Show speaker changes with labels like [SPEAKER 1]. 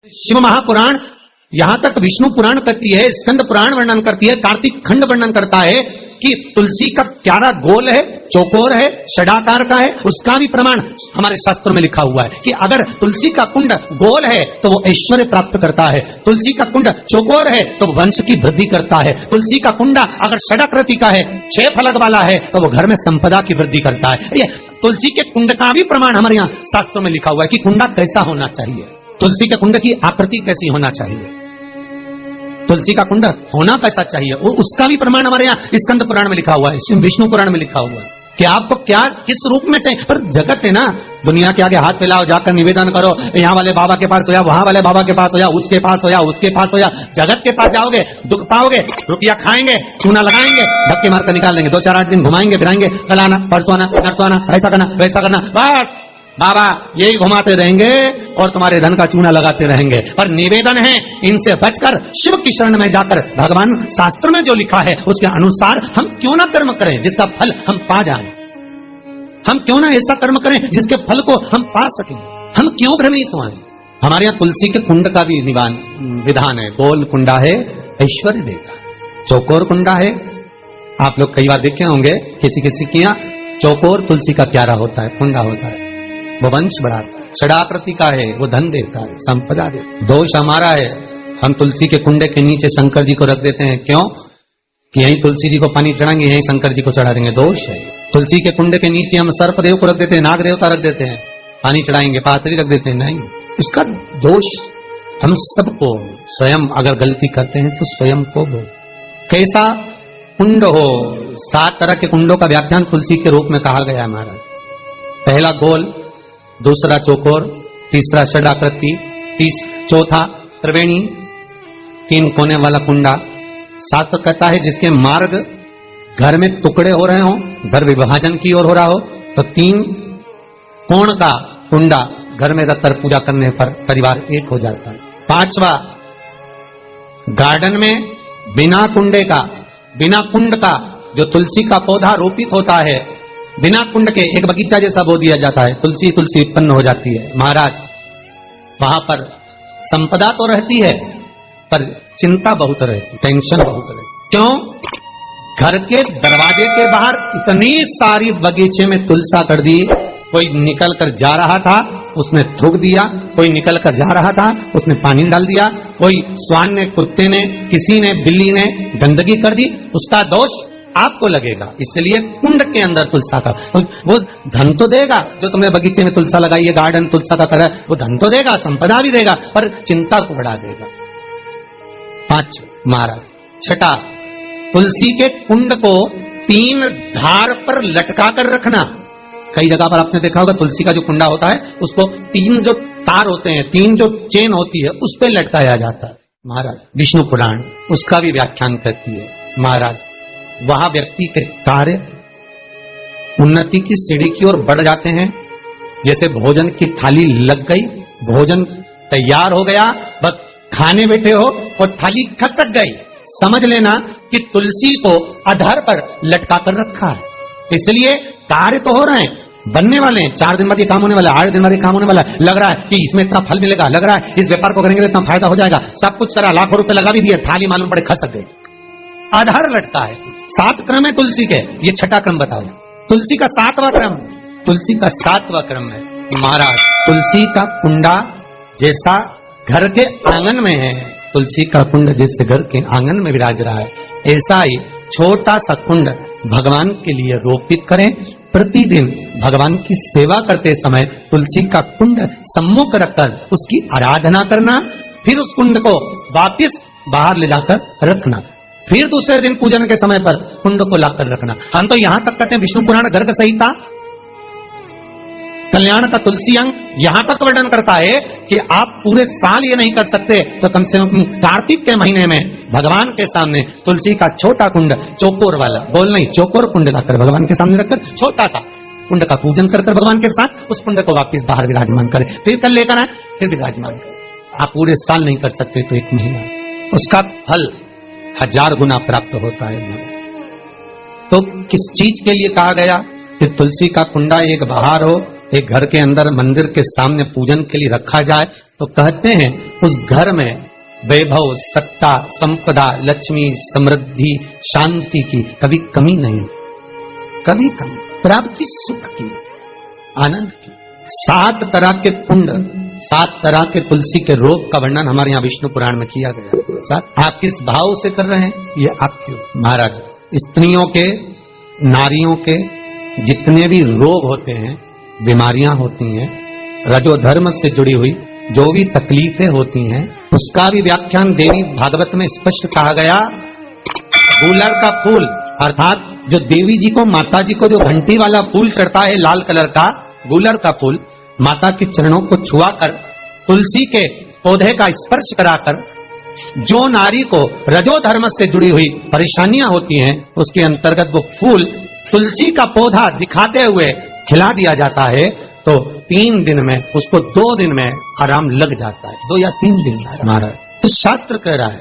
[SPEAKER 1] शिव महापुराण यहां तक विष्णु पुराण करती है, स्कंद पुराण वर्णन करती है, कार्तिक खंड वर्णन करता है कि तुलसी का क्यारा गोल है, चौकोर है, षडाकार का है। उसका भी प्रमाण हमारे शास्त्रों में लिखा हुआ है कि अगर तुलसी का कुंड गोल है तो वो ऐश्वर्य प्राप्त करता है, तुलसी का कुंड चौकोर है तो वंश की वृद्धि करता है, तुलसी का कुंडा अगर षडाकृति का है, 6 फलक वाला है तो वो घर में संपदा की वृद्धि करता है। ये तुलसी के कुंड का भी प्रमाण हमारे यहाँ शास्त्रों में लिखा हुआ है कि कुंडा कैसा होना चाहिए, तुलसी के कुंड की आकृति कैसी होना चाहिए, तुलसी का कुंड होना कैसा चाहिए, वो उसका भी प्रमाण हमारे यहाँ स्कंद पुराण में लिखा हुआ है, विष्णु पुराण में लिखा हुआ है कि आपको क्या किस रूप में चाहिए। पर जगत है ना, दुनिया के आगे हाथ फैलाओ, जाकर निवेदन करो, यहाँ वाले बाबा के पास हो या वहां वाले बाबा के पास हो या उसके पास हो या उसके पास हो या जगत के पास जाओगे दुख पाओगे, रुपया खाएंगे, चूना लगाएंगे, धक्के मारकर निकाल देंगे, 2-4-8 दिन घुमाएंगे फिराएंगे, कल आना परसों आना नरसों आना, ऐसा करना वैसा करना, बस बाबा यही घुमाते रहेंगे और तुम्हारे धन का चूना लगाते रहेंगे। पर निवेदन है इनसे बचकर शिव की शरण में जाकर भगवान शास्त्र में जो लिखा है उसके अनुसार हम क्यों ना कर्म करें जिसका फल हम पा जाएं, हम क्यों ना ऐसा कर्म करें जिसके फल को हम पा सकें, हम क्यों भ्रमित हुए। हमारे यहाँ तुलसी के कुंड का भी विधान है, गोल कुंडा है ऐश्वर्य देगा, चौकोर कुंडा है, आप लोग कई बार देखे होंगे किसी किसी के यहाँ चौकोर तुलसी का प्यारा होता है, कुंडा होता है, वो वंश बढ़ाता है, षडाकृति का है, वो धन देता है, संपदा देता है। दोष हमारा है, हम तुलसी के कुंडे के नीचे शंकर जी को रख देते हैं, क्यों कि यहीं तुलसी जी को पानी चढ़ाएंगे, यहीं शंकर जी को चढ़ा देंगे, दोष है। तुलसी के कुंडे के नीचे हम सर्पदेव को रख देते हैं, नाग देवता रख देते हैं, पानी चढ़ाएंगे, पात्री रख देते हैं, नहीं, उसका दोष हम सबको स्वयं अगर गलती करते हैं तो स्वयं को वो कैसा कुंड हो। 7 तरह के कुंडों का व्याख्यान तुलसी के रूप में कहा गया है महाराज। पहला गोल, दूसरा चौकोर, तीसरा षडाकृति, चौथा त्रिवेणी, 3 कोने वाला कुंडा। शास्त्र कहता है जिसके मार्ग घर में टुकड़े हो रहे हो, घर विभाजन की ओर हो रहा हो, तो 3 कोण का कुंडा घर में रखकर पूजा करने पर परिवार एक हो जाता है। 5वां, गार्डन में बिना कुंडे का, बिना कुंड का जो तुलसी का पौधा रोपित होता है, बिना कुंड के एक बगीचा जैसा बो दिया जाता है, तुलसी तुलसी उत्पन्न हो जाती है। महाराज वहां पर संपदा तो रहती है पर चिंता बहुत रहती, टेंशन बहुत रहती। क्यों? घर के दरवाजे के बाहर इतनी सारी बगीचे में तुलसा कर दी, कोई निकल कर जा रहा था उसने थूक दिया, कोई निकल कर जा रहा था उसने पानी डाल दिया, कोई श्वान ने, कुत्ते ने, किसी ने, बिल्ली ने गंदगी कर दी, उसका दोष आपको लगेगा। इसलिए कुंड के अंदर तुलसा का वो धन तो देगा, जो तुमने बगीचे में तुलसा लगाई है, गार्डन तुलसा का करा, वो धन तो देगा, संपदा भी देगा, पर चिंता को बढ़ा देगा। 5 महाराज। 6, तुलसी के कुंड को 3 धार पर लटका कर रखना। कई जगह पर आपने देखा होगा तुलसी का जो कुंडा होता है उसको 3 जो तार होते हैं, 3 जो चेन होती है उस पर लटकाया जाता है। महाराज विष्णु पुराण उसका भी व्याख्यान करती है। महाराज वहां व्यक्ति के कार्य उन्नति की सीढ़ी की ओर बढ़ जाते हैं। जैसे भोजन की थाली लग गई, भोजन तैयार हो गया, बस खाने बैठे हो और थाली खसक गई, समझ लेना कि तुलसी को अधर पर लटका कर रखा है। इसलिए कार्य तो हो रहे हैं, बनने वाले हैं, 4 दिन बाद ये काम होने वाला है, 8 दिन बाद ये काम होने वाला है, लग रहा है कि इसमें इतना फल मिलेगा, लग रहा है इस व्यापार को करेंगे तो इतना फायदा हो जाएगा, सब कुछ करा, लाखों रुपए लगा भी दिए, थाली मालूम पड़े खसक गई, आधार लटका है। 7 क्रम है तुलसी के, ये 6ठा क्रम बताओ। तुलसी का 7वां क्रम, तुलसी का 7वां क्रम है महाराज, तुलसी का कुंडा जैसा घर के आंगन में है, तुलसी का कुंड जैसे घर के आंगन में विराज रहा है, ऐसा ही छोटा सा कुंड भगवान के लिए रोपित करें। प्रतिदिन भगवान की सेवा करते समय तुलसी का कुंड सम्मुख रखकर उसकी आराधना करना, फिर उस कुंड को वापिस बाहर ले जाकर रखना, फिर दूसरे दिन पूजन के समय पर कुंड को लाकर रखना। हम तो यहां तक कहते हैं विष्णु पुराण गर्ग संहिता कल्याण का तुलसी अंग यहां तक वर्णन करता है कि आप पूरे साल ये नहीं कर सकते तो कम से कम कार्तिक के महीने में भगवान के सामने तुलसी का छोटा कुंड, चौकोर वाला, गोल नहीं, चौकोर कुंड लाकर भगवान के सामने रखकर छोटा सा कुंड का पूजन कर भगवान के साथ उस कुंड को वापिस बाहर विराजमान करें, फिर कल लेकर आए, फिर विराजमान करें। आप पूरे साल नहीं कर सकते तो 1 महीना, उसका फल 1000 गुना प्राप्त होता है। तो किस चीज के लिए कहा गया कि तुलसी का कुंडा एक बाहर हो एक घर के अंदर मंदिर के सामने पूजन के लिए रखा जाए तो कहते हैं उस घर में वैभव, सत्ता, संपदा, लक्ष्मी, समृद्धि, शांति की कभी कमी नहीं, कभी कमी, प्राप्ति सुख की, आनंद की। 7 तरह के कुंड, 7 तरह के तुलसी के रोग का वर्णन हमारे यहाँ विष्णु पुराण में किया गया है। आप किस भाव से कर रहे हैं ये आपके महाराज। स्त्रियों के, नारियों के जितने भी रोग होते हैं, बीमारियां होती हैं, रजोधर्म से जुड़ी हुई जो भी तकलीफें होती हैं, उसका भी व्याख्यान देवी भागवत में स्पष्ट कहा गया। गूलर का फूल अर्थात जो देवी जी को, माता जी को जो घंटी वाला फूल चढ़ता है लाल कलर का, गूलर का फूल, माता के चरणों को छुआकर, तुलसी के पौधे का स्पर्श कराकर जो नारी को रजोधर्म से जुड़ी हुई परेशानियां होती हैं, उसके अंतर्गत वो फूल तुलसी का पौधा दिखाते हुए खिला दिया जाता है तो 3 दिन में उसको 2 दिन में आराम लग जाता है, 2 या 3 दिन में। हमारा तो शास्त्र कह रहा है